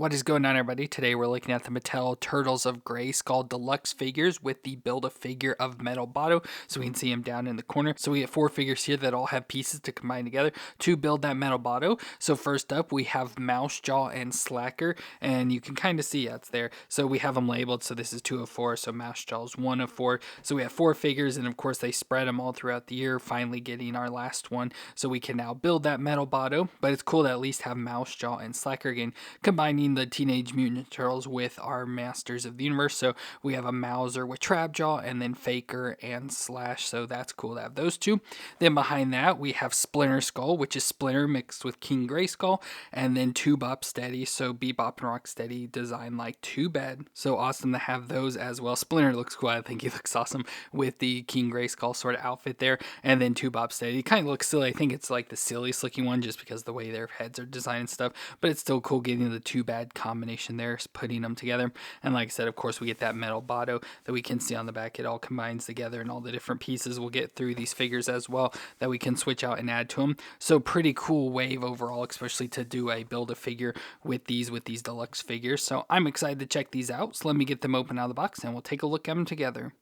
What is going on, everybody? Today we're looking at the Mattel Turtles of Grayskull deluxe figures with the Build-A-Figure of Metal-Boto. So we can see them down in the corner. So we get 4 figures here that all have pieces to combine together to build that Metal-Boto. So first up we have Mouse Jaw and Sla'ker, and you can kind of see it's there. So we have them labeled. So this is 2 of 4. So Mouse Jaw is 1 of 4. So we have 4 figures, and of course they spread them all throughout the year, finally getting our last one. So we can now build that Metal-Boto. But it's cool to at least have Mouse Jaw and Sla'ker again, combining the Teenage Mutant Ninja Turtles with our Masters of the Universe. So we have a Mauser with Trapjaw, and then Faker and Slash, so that's cool to have those two. Then behind that we have Splinter-Skull, which is Splinter mixed with King Grayskull, and then Two Bop Steady, so Bebop and Rocksteady designed like Too Bad. So awesome to have those as well. Splinter looks cool. I think he looks awesome with the King Grayskull sort of outfit there, and then Two Bop Steady kind of looks silly. I think it's like the silliest looking one just because the way their heads are designed and stuff, but it's still cool getting the Too Bad combination there, putting them together. And like I said, of course we get that Metal-Boto that we can see on the back. It all combines together, and all the different pieces we'll get through these figures as well that we can switch out and add to them. So pretty cool wave overall, especially to do a Build-A-Figure with these deluxe figures. So I'm excited to check these out. So let me get them open out of the box and we'll take a look at them together.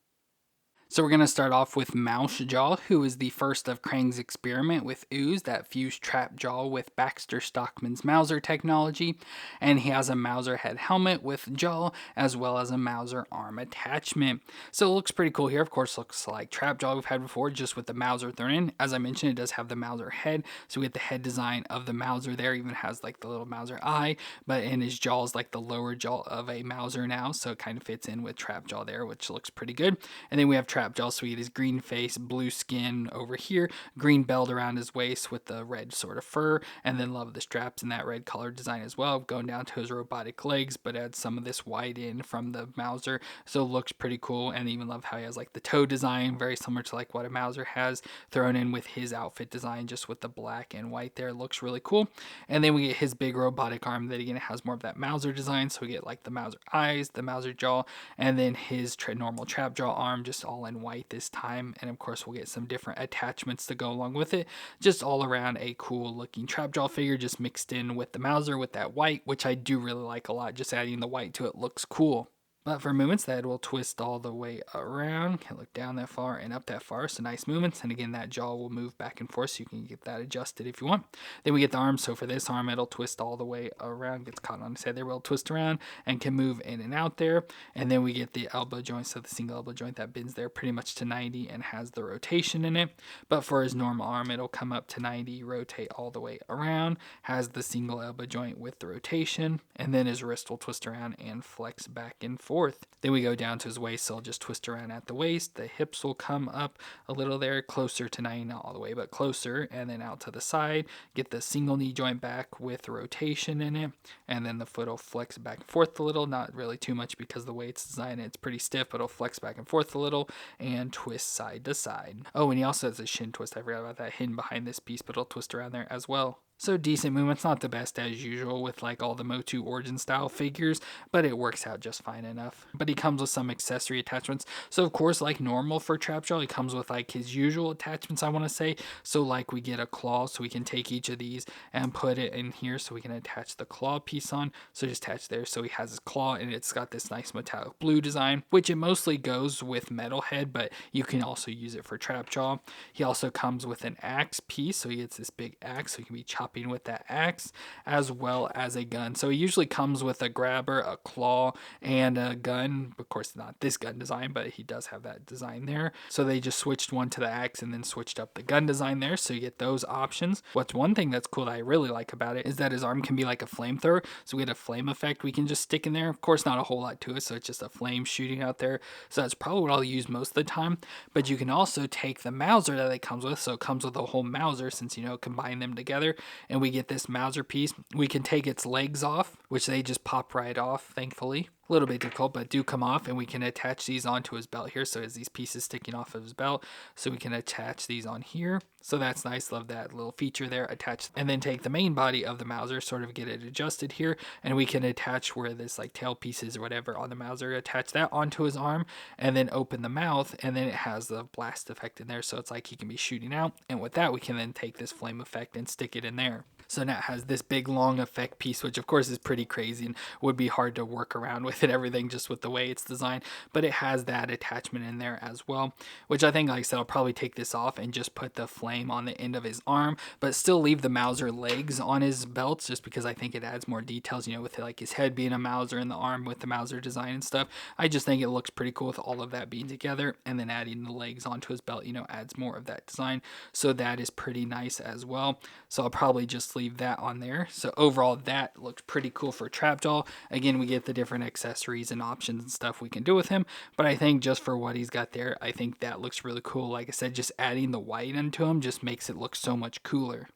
So we're going to start off with Mouse Jaw, who is the first of Krang's experiment with Ooze that fused Trapjaw with Baxter Stockman's Mauser technology. And he has a Mauser head helmet with jaw, as well as a Mauser arm attachment. So it looks pretty cool here. Of course, looks like Trapjaw we've had before, just with the Mauser thrown in. As I mentioned, it does have the Mauser head. So we get the head design of the Mauser there. Even has like the little Mauser eye, but in his jaw is like the lower jaw of a Mauser now. So it kind of fits in with Trapjaw there, which looks pretty good. And then we have Trapjaw, so we get his green face, blue skin over here, green belt around his waist with the red sort of fur, and then love the straps in that red color design as well, going down to his robotic legs, but adds some of this white in from the Mauser, so it looks pretty cool. And even love how he has like the toe design, very similar to like what a Mauser has, thrown in with his outfit design, just with the black and white there. It looks really cool. And then we get his big robotic arm that again has more of that Mauser design, so we get like the Mauser eyes, the Mauser jaw, and then his normal Trapjaw arm just all in white this time. And of course we'll get some different attachments to go along with it. Just all around a cool looking Trapjaw figure, just mixed in with the Mauser with that white, which I do really like a lot. Just adding the white to it looks cool. But for movements, that will twist all the way around. Can't look down that far and up that far, so nice movements. And again, that jaw will move back and forth, so you can get that adjusted if you want. Then we get the arm. So for this arm, it'll twist all the way around. Gets caught on his head there, will twist around and can move in and out there. And then we get the elbow joint, so the single elbow joint that bends there pretty much to 90 and has the rotation in it. But for his normal arm, it'll come up to 90, rotate all the way around, has the single elbow joint with the rotation, and then his wrist will twist around and flex back and forth. Then we go down to his waist, so I'll just twist around at the waist. The hips will come up a little there, closer to 90, not all the way, but closer, and then out to the side. Get the single knee joint back with rotation in it, and then the foot will flex back and forth a little, not really too much because the way it's designed, it's pretty stiff, but it'll flex back and forth a little and twist side to side. Oh, and he also has a shin twist. I forgot about that, hidden behind this piece, but it'll twist around there as well. So decent movements, not the best as usual with like all the MOTU origin style figures, but it works out just fine enough. But he comes with some accessory attachments. So of course, like normal for Trapjaw, he comes with like his usual attachments, I want to say. So like we get a claw, so we can take each of these and put it in here, so we can attach the claw piece on. So just attach there. So he has his claw, and it's got this nice metallic blue design, which it mostly goes with Metalhead, but you can also use it for Trapjaw. He also comes with an axe piece, so he gets this big axe, so he can be chopping with that axe, as well as a gun. So he usually comes with a grabber, a claw, and a gun. Of course, not this gun design, but he does have that design there. So they just switched one to the axe and then switched up the gun design there, so you get those options. What's one thing that's cool that I really like about it is that his arm can be like a flamethrower, so we get a flame effect we can just stick in there. Of course, not a whole lot to it, so it's just a flame shooting out there. So that's probably what I'll use most of the time. But you can also take the Mauser that it comes with, so it comes with a whole Mauser, since combine them together, and we get this Mauser piece. We can take its legs off, which they just pop right off, thankfully. A little bit difficult, but do come off, and we can attach these onto his belt here. So it has these pieces sticking off of his belt, so we can attach these on here. So that's nice. Love that little feature there. Attach, and then take the main body of the Mauser, sort of get it adjusted here, and we can attach where this like tail pieces or whatever on the Mauser, attach that onto his arm, and then open the mouth, and then it has the blast effect in there, so it's like he can be shooting out. And with that, we can then take this flame effect and stick it in there. So now it has this big long effect piece, which of course is pretty crazy and would be hard to work around with and everything just with the way it's designed. But it has that attachment in there as well, which I think, like I said, I'll probably take this off and just put the flame on the end of his arm, but still leave the Mauser legs on his belts just because I think it adds more details, you know, with like his head being a Mauser and the arm with the Mauser design and stuff. I just think it looks pretty cool with all of that being together, and then adding the legs onto his belt, you know, adds more of that design. So that is pretty nice as well. So I'll probably just leave that on there. So overall, that looks pretty cool for Trapjaw. Again, we get the different accessories and options and stuff we can do with him, but I think just for what he's got there, I think that looks really cool. Like I said, just adding the white into him just makes it look so much cooler.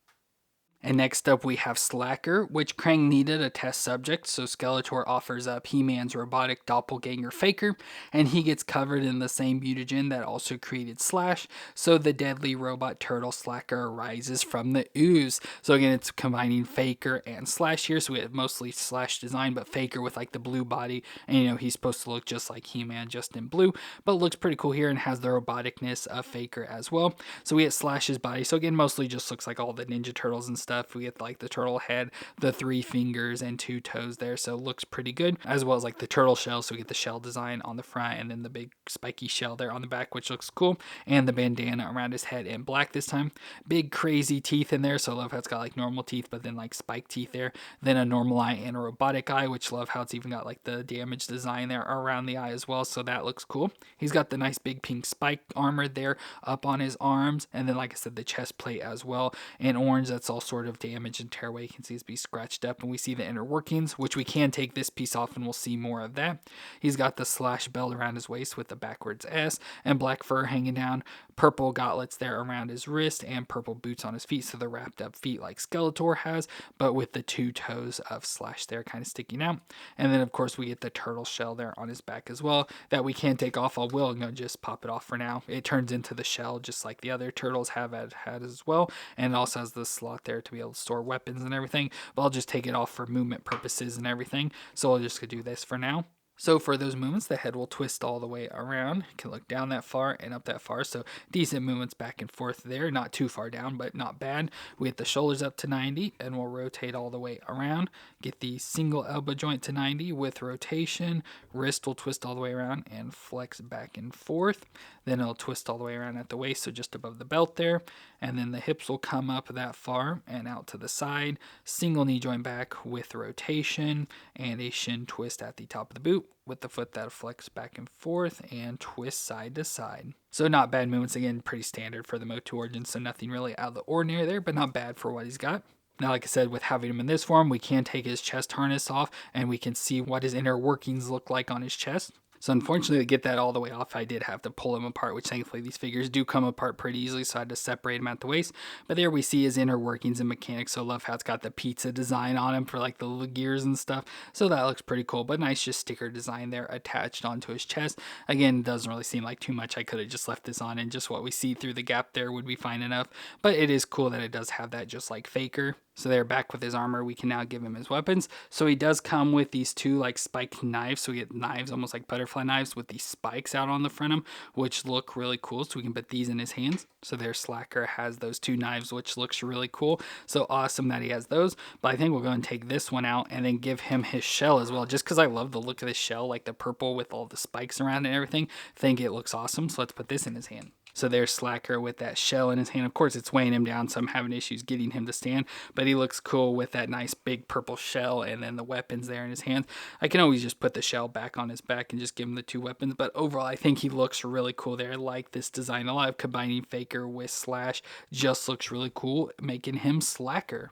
And next up we have Sla'ker, which Krang needed a test subject, so Skeletor offers up He-Man's robotic doppelganger Faker, and he gets covered in the same mutagen that also created Slash, so the deadly robot turtle Sla'ker arises from the ooze. So again, it's combining Faker and Slash here, so we have mostly Slash design, but Faker with like the blue body, and you know, he's supposed to look just like He-Man, just in blue, but looks pretty cool here and has the roboticness of Faker as well. So we get Slash's body, so again, mostly just looks like all the Ninja Turtles and stuff. We get like the turtle head, the 3 fingers and 2 toes there, so it looks pretty good, as well as like the turtle shell, so we get the shell design on the front and then the big spiky shell there on the back, which looks cool, and the bandana around his head in black this time. Big crazy teeth in there, so I love how it's got like normal teeth but then like spike teeth there, then a normal eye and a robotic eye, which love how it's even got like the damage design there around the eye as well, so that looks cool. He's got the nice big pink spike armor there up on his arms, and then like I said, the chest plate as well, and orange, that's all sort of damage and tear away. You can see it's be scratched up, and we see the inner workings, which we can take this piece off and we'll see more of that. He's got the Slash belt around his waist with the backwards S and black fur hanging down, purple gauntlets there around his wrist, and purple boots on his feet, so the wrapped up feet like Skeletor has, but with the 2 toes of Slash there kind of sticking out. And then of course we get the turtle shell there on his back as well that we can take off. I will just pop it off for now. It turns into the shell just like the other turtles have had as well, and it also has the slot there to be able to store weapons and everything, but I'll just take it off for movement purposes and everything, so I'll just do this for now. So for those movements, the head will twist all the way around. You can look down that far and up that far, so decent movements back and forth there. Not too far down, but not bad. We get the shoulders up to 90, and we'll rotate all the way around. Get the single elbow joint to 90 with rotation. Wrist will twist all the way around and flex back and forth. Then it'll twist all the way around at the waist, so just above the belt there. And then the hips will come up that far and out to the side. Single knee joint back with rotation, and a shin twist at the top of the boot with the foot that flex back and forth and twist side to side. So not bad movements, again, pretty standard for the MOTU Origin, so nothing really out of the ordinary there, but not bad for what he's got. Now, like I said, with having him in this form, we can take his chest harness off and we can see what his inner workings look like on his chest. So unfortunately, to get that all the way off, I did have to pull them apart, which thankfully these figures do come apart pretty easily, so I had to separate them at the waist. But there we see his inner workings and mechanics, so I love how it's got the pizza design on him for like the little gears and stuff. So that looks pretty cool, but nice just sticker design there attached onto his chest. Again, doesn't really seem like too much. I could have just left this on and just what we see through the gap there would be fine enough. But it is cool that it does have that just like Faker. So they're back with his armor. We can now give him his weapons. So he does come with these 2 like spiked knives. So we get knives almost like butterfly knives with these spikes out on the front of them, which look really cool. So we can put these in his hands. So their Sla'ker has those 2 knives, which looks really cool. So awesome that he has those. But I think we'll go and take this one out and then give him his shell as well. Just because I love the look of this shell, like the purple with all the spikes around it and everything. I think it looks awesome. So let's put this in his hand. So there's Sla'ker with that shell in his hand. Of course, it's weighing him down, so I'm having issues getting him to stand. But he looks cool with that nice big purple shell and then the weapons there in his hands. I can always just put the shell back on his back and just give him the 2 weapons. But overall, I think he looks really cool there. I like this design a lot. Of combining Faker with Slash just looks really cool, making him Sla'ker.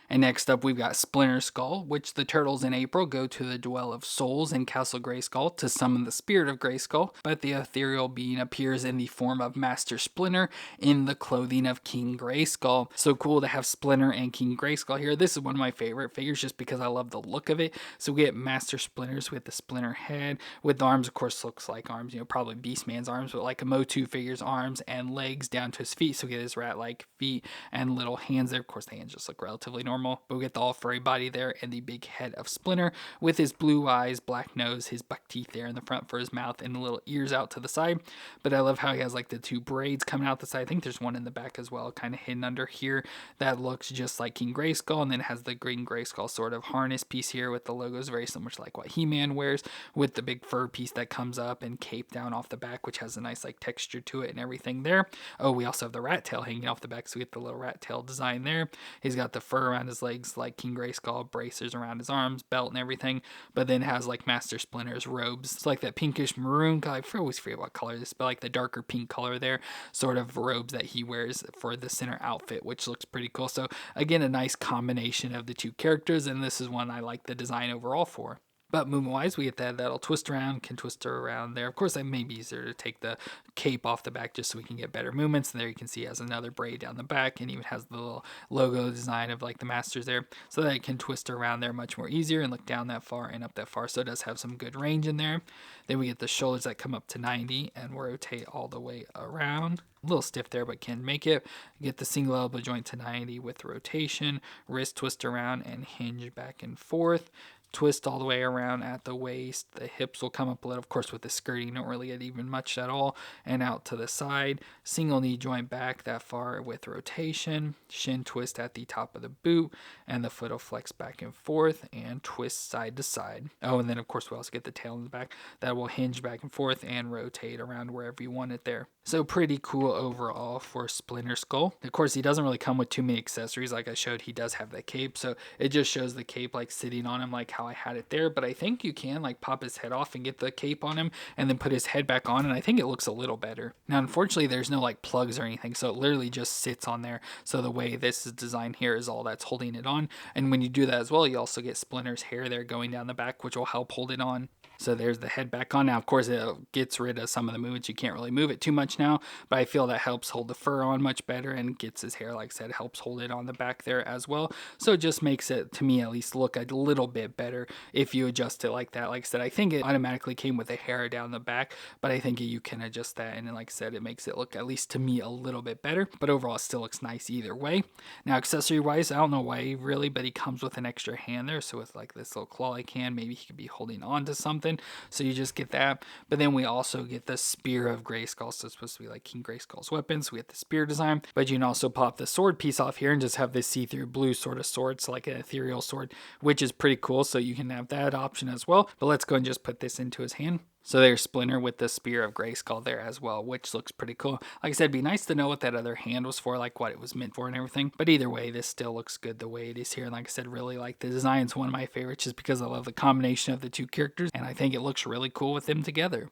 And next up, we've got Splinter-Skull, which the turtles in April go to the Dwell of Souls in Castle Grayskull to summon the spirit of Grayskull, but the ethereal being appears in the form of Master Splinter in the clothing of King Grayskull. So cool to have Splinter and King Grayskull here. This is one of my favorite figures just because I love the look of it. So we get Master Splinters with the Splinter head, with the arms, of course, looks like arms, you know, probably Beastman's arms, but like a MOTU figure's arms and legs down to his feet. So we get his rat-like feet and little hands there. Of course, the hands just look relatively normal. normal, but we get the all furry body there and the big head of Splinter with his blue eyes, black nose, his buck teeth there in the front for his mouth, and the little ears out to the side. But I love how he has like the 2 braids coming out the side. I think there's one in the back as well, kind of hidden under here, that looks just like King Grayskull, and then has the green Grayskull sort of harness piece here with the logos very similar to like what He-Man wears, with the big fur piece that comes up and cape down off the back, which has a nice like texture to it and everything there. Oh, we also have the rat tail hanging off the back, so we get the little rat tail design there. He's got the fur around his legs like King Grayskull, bracers around his arms, belt and everything, but then has like Master Splinter's robes. It's like that pinkish maroon color. I always forget what color this is, but like the darker pink color there, sort of robes that he wears for the center outfit, which looks pretty cool. So again, a nice combination of the 2 characters, and this is one I like the design overall for. But movement-wise, we get that'll twist around, can twist her around there. Of course, that may be easier to take the cape off the back just so we can get better movements. And there you can see he has another braid down the back, and even has the little logo design of like the Masters there, so that it can twist around there much more easier and look down that far and up that far. So it does have some good range in there. Then we get the shoulders that come up to 90 and rotate all the way around. A little stiff there, but can make it. Get the single elbow joint to 90 with rotation, wrist twist around and hinge back and forth. Twist all the way around at the waist. The hips will come up a little. Of course, with the skirt, you don't really get even much at all. And out to the side. Single knee joint back that far with rotation. Shin twist at the top of the boot. And the foot will flex back and forth and twist side to side. Oh, and then, of course, we also get the tail in the back. That will hinge back and forth and rotate around wherever you want it there. So pretty cool overall for Splinter-Skull. Of course, he doesn't really come with too many accessories. Like I showed, he does have the cape. So it just shows the cape like sitting on him like how I had it there. But I think you can like pop his head off and get the cape on him and then put his head back on. And I think it looks a little better. Now, unfortunately, there's no like plugs or anything. So it literally just sits on there. So the way this is designed here is all that's holding it on. And when you do that as well, you also get Splinter's hair there going down the back, which will help hold it on. So there's the head back on. Now, of course, it gets rid of some of the movements. You can't really move it too much now, but I feel that helps hold the fur on much better and gets his hair, like I said, helps hold it on the back there as well. So it just makes it, to me at least, look a little bit better if you adjust it like that. Like I said, I think it automatically came with the hair down the back, but I think you can adjust that. And like I said, it makes it look, at least to me, a little bit better, but overall it still looks nice either way. Now, accessory wise, I don't know why really, but he comes with an extra hand there. So with like this little claw-like hand, maybe he could be holding on to something. So you just get that. But then we also get the Spear of Grayskull. So it's supposed to be like King Grayskull's weapon. So we get the spear design. But you can also pop the sword piece off here and just have this see-through blue sort of sword. So like an ethereal sword, which is pretty cool. So you can have that option as well. But let's go and just put this into his hand. So there's Splinter with the Spear of Grayskull there as well, which looks pretty cool. Like I said, it'd be nice to know what that other hand was for, like what it was meant for and everything. But either way, this still looks good the way it is here. And like I said, really like the design's one of my favorites just because I love the combination of the 2 characters. And I think it looks really cool with them together.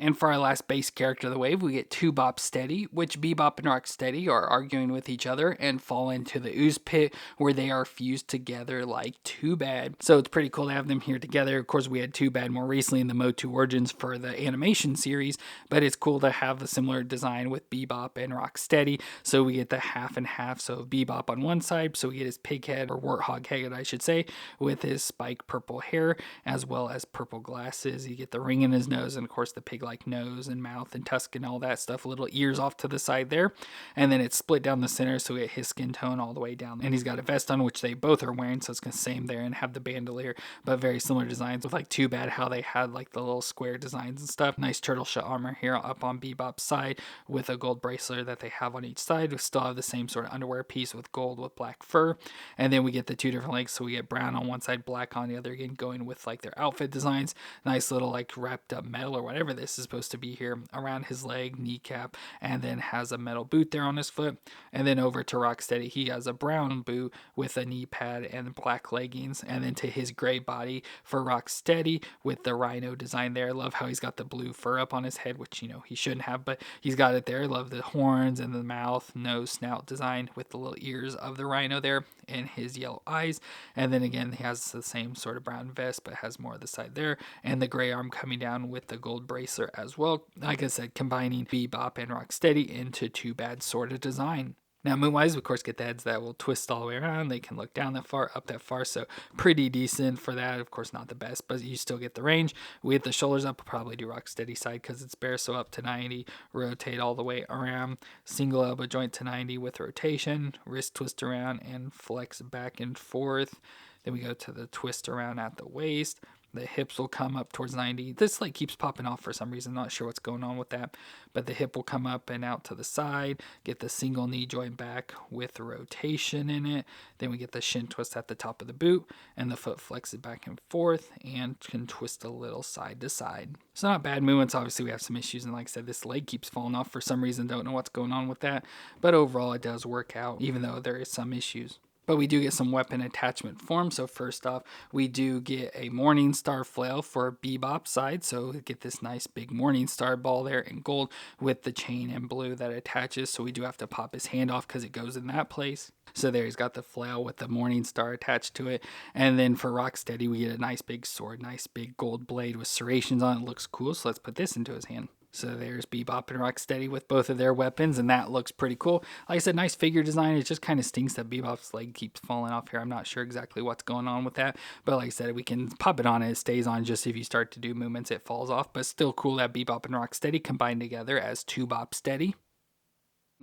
And for our last base character of the wave, we get 2 Bop Steady, which Bebop and Rocksteady are arguing with each other and fall into the ooze pit where they are fused together like 2 Bad. So it's pretty cool to have them here together. Of course, we had 2 Bad more recently in the MOTU Origins for the animation series, but it's cool to have a similar design with Bebop and Rocksteady. So we get the half and half. So Bebop on one side, so we get his pig head, or warthog head, I should say, with his spiked purple hair, as well as purple glasses. You get the ring in his nose, and of course the pig like nose and mouth and tusk and all that stuff, little ears off to the side there, and then it's split down the center, so we get his skin tone all the way down, and he's got a vest on, which they both are wearing, so it's the same there, and have the bandolier, but very similar designs with like 2 Bad how they had like the little square designs and stuff. Nice turtle shell armor here up on Bebop's side with a gold bracelet that they have on each side. We still have the same sort of underwear piece with gold with black fur, and then we get the 2 different legs, so we get brown on one side, black on the other, again going with like their outfit designs. Nice little like wrapped up metal or whatever this is supposed to be here around his leg, kneecap, and then has a metal boot there on his foot. And then over to Rocksteady, he has a brown boot with a knee pad and black leggings, and then to his gray body for Rocksteady with the rhino design there. I love how he's got the blue fur up on his head, which you know he shouldn't have, but he's got it there. I love the horns and the mouth, nose, snout design with the little ears of the rhino there and his yellow eyes. And then again, he has the same sort of brown vest, but has more of the side there, and the gray arm coming down with the gold bracelet as well. Like I said, combining Bebop and Rocksteady into 2 Bad sort of design. Now, moon-wise, we of course get the heads that will twist all the way around. They can look down that far, up that far, so pretty decent for that. Of course, not the best, but you still get the range. We get the shoulders up. We'll probably do rock steady side because it's bare, so up to 90. Rotate all the way around. Single elbow joint to 90 with rotation. Wrist twist around and flex back and forth. Then we go to the twist around at the waist. The hips will come up towards 90. This like keeps popping off for some reason. Not sure what's going on with that. But the hip will come up and out to the side. Get the single knee joint back with rotation in it. Then we get the shin twist at the top of the boot. And the foot flexes back and forth and can twist a little side to side. So not bad movements. Obviously we have some issues. And like I said, this leg keeps falling off for some reason. Don't know what's going on with that. But overall it does work out even though there is some issues. But we do get some weapon attachment forms. So first off, we do get a Morningstar flail for Bebop side. So we get this nice big Morningstar ball there in gold with the chain in blue that attaches. So we do have to pop his hand off because it goes in that place. So there he's got the flail with the Morningstar attached to it. And then for Rocksteady, we get a nice big sword, nice big gold blade with serrations on it. It looks cool. So let's put this into his hand. So there's Bebop and Rocksteady with both of their weapons, and that looks pretty cool. Like I said, nice figure design. It just kind of stinks that Bebop's leg keeps falling off here. I'm not sure exactly what's going on with that, but like I said, we can pop it on and it stays on. Just if you start to do movements, it falls off. But still cool that Bebop and Rocksteady combined together as 2Bop-Steady.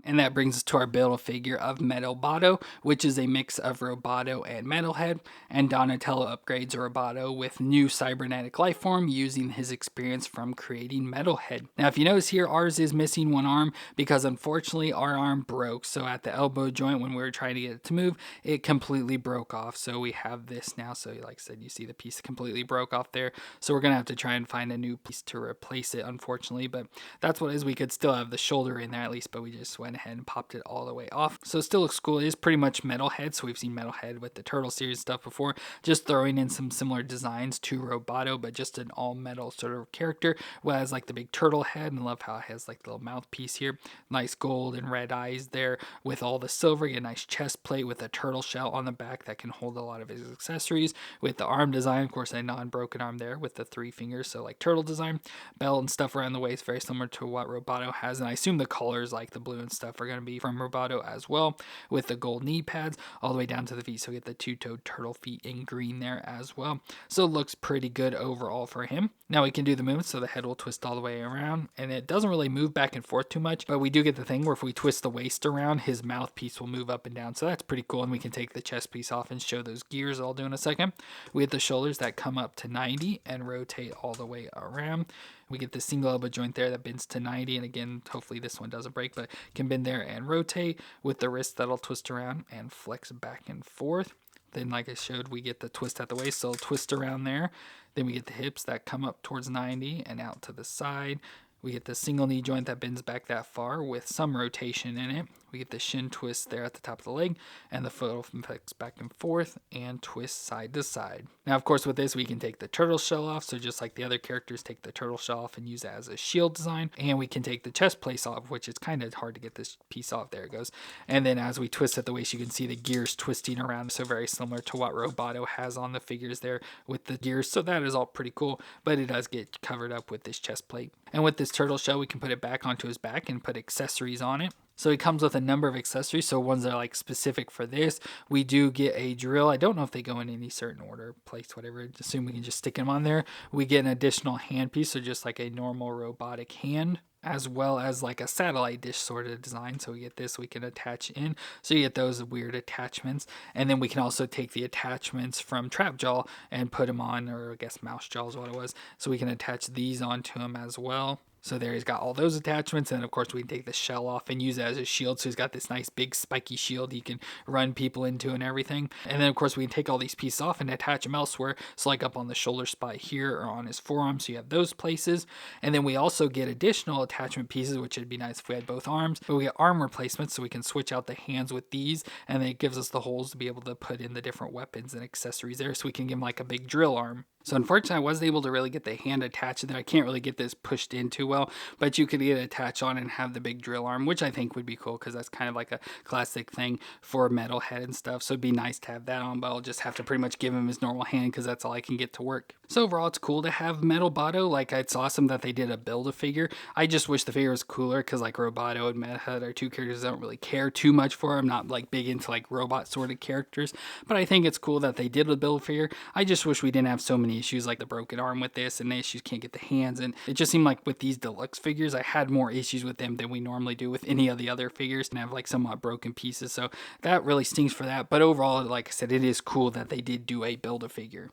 And that brings us to our Build-A-Figure of Metal-Boto, which is a mix of Roboto and Metalhead, and Donatello upgrades Roboto with new cybernetic lifeform using his experience from creating Metalhead. Now if you notice here, ours is missing one arm because unfortunately our arm broke. So at the elbow joint when we were trying to get it to move, it completely broke off. So we have this now. So like I said, you see the piece completely broke off there. So we're going to have to try and find a new piece to replace it, unfortunately. But that's what it is. We could still have the shoulder in there at least, but we just went ahead and popped it all the way off. So it still looks cool. It is pretty much Metalhead. So we've seen Metalhead with the Turtle series stuff before, just throwing in some similar designs to Roboto, but just an all metal sort of character. Well, it has like the big turtle head, and I love how it has like the little mouthpiece here. Nice gold and red eyes there with all the silver. You get a nice chest plate with a turtle shell on the back that can hold a lot of his accessories. With the arm design, of course, a non-broken arm there with the 3 fingers, so like turtle design. Belt and stuff around the waist, very similar to what Roboto has, and I assume the colors like the blue and stuff are going to be from Roboto as well, with the gold knee pads all the way down to the feet. So we get the 2-toed turtle feet in green there as well. So it looks pretty good overall for him. Now we can do the movements, so the head will twist all the way around, and it doesn't really move back and forth too much, but we do get the thing where if we twist the waist around, his mouthpiece will move up and down. So that's pretty cool, and we can take the chest piece off and show those gears I'll do in a second. We get the shoulders that come up to 90 and rotate all the way around. We get the single elbow joint there that bends to 90, and again, hopefully this one doesn't break, but can bend there and rotate with the wrist that'll twist around and flex back and forth. Then like I showed, we get the twist at the waist, so it'll twist around there. Then we get the hips that come up towards 90 and out to the side. We get the single knee joint that bends back that far with some rotation in it. We get the shin twist there at the top of the leg, and the foot will flex back and forth and twist side to side. Now, of course, with this, we can take the turtle shell off. So just like the other characters, take the turtle shell off and use it as a shield design. And we can take the chest plate off, which is kind of hard to get this piece off. There it goes. And then as we twist at the waist, you can see the gears twisting around. So very similar to what Roboto has on the figures there with the gears. So that is all pretty cool, but it does get covered up with this chest plate. And with this turtle shell, we can put it back onto his back and put accessories on it. So it comes with a number of accessories, so ones that are like specific for this. We do get a drill. I don't know if they go in any certain order, place, whatever. Assume we can just stick them on there. We get an additional handpiece, so just like a normal robotic hand, as well as like a satellite dish sort of design. So we get this, we can attach in. So you get those weird attachments. And then we can also take the attachments from Trapjaw and put them on, or I guess Mouse Jaw is what it was. So we can attach these onto him as well. So there he's got all those attachments, and of course we can take the shell off and use it as a shield. So he's got this nice big spiky shield he can run people into and everything. And then of course we can take all these pieces off and attach them elsewhere. So like up on the shoulder spot here or on his forearm, so you have those places. And then we also get additional attachment pieces, which would be nice if we had both arms. But we get arm replacements, so we can switch out the hands with these, and then it gives us the holes to be able to put in the different weapons and accessories there. So we can give him like a big drill arm. So unfortunately, I wasn't able to really get the hand attached in there. I can't really get this pushed in too well, but you could get it attached on and have the big drill arm, which I think would be cool because that's kind of like a classic thing for metalhead and stuff. So it'd be nice to have that on, but I'll just have to pretty much give him his normal hand because that's all I can get to work. So overall, it's cool to have Metal-Boto. Like, it's awesome that they did a Build-A-Figure. I just wish the figure was cooler because like Roboto and Metalhead are two characters I don't really care too much for. I'm not like big into like robot sort of characters, but I think it's cool that they did a Build-A-Figure. I just wish we didn't have so many issues like the broken arm with this and the issues can't get the hands, and it just seemed like with these deluxe figures I had more issues with them than we normally do with any of the other figures and have like somewhat broken pieces, so that really stings for that. But overall, like I said, it is cool that they did do a Build-A-Figure.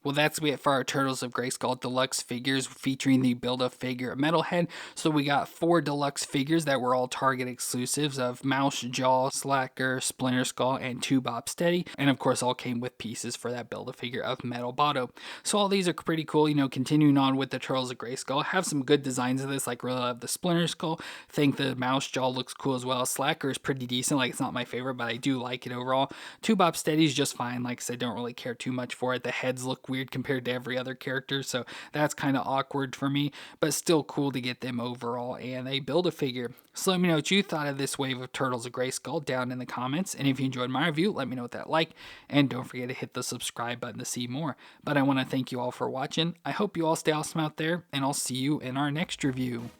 Well, that's it for our Turtles of Grayskull deluxe figures featuring the Build-A-Figure Metalhead. So we got 4 deluxe figures that were all Target exclusives of Mouse, Jaw, Sla'ker, Splinter-Skull, and 2 Bop Steady. And of course, all came with pieces for that Build-A-Figure of Metal-Boto. So all these are pretty cool. You know, continuing on with the Turtles of Grayskull, have some good designs of this. Like, really love the Splinter-Skull. Think the Mouse Jaw looks cool as well. Sla'ker is pretty decent. Like, it's not my favorite, but I do like it overall. 2 Bop Steady is just fine. Like I said, don't really care too much for it. The heads look weird compared to every other character, so that's kind of awkward for me, but still cool to get them overall and a Build-A-Figure. So let me know what you thought of this wave of Turtles of Grayskull down in the comments, and if you enjoyed my review, let me know what that like, and don't forget to hit the subscribe button to see more. But I want to thank you all for watching. I hope you all stay awesome out there, and I'll see you in our next review.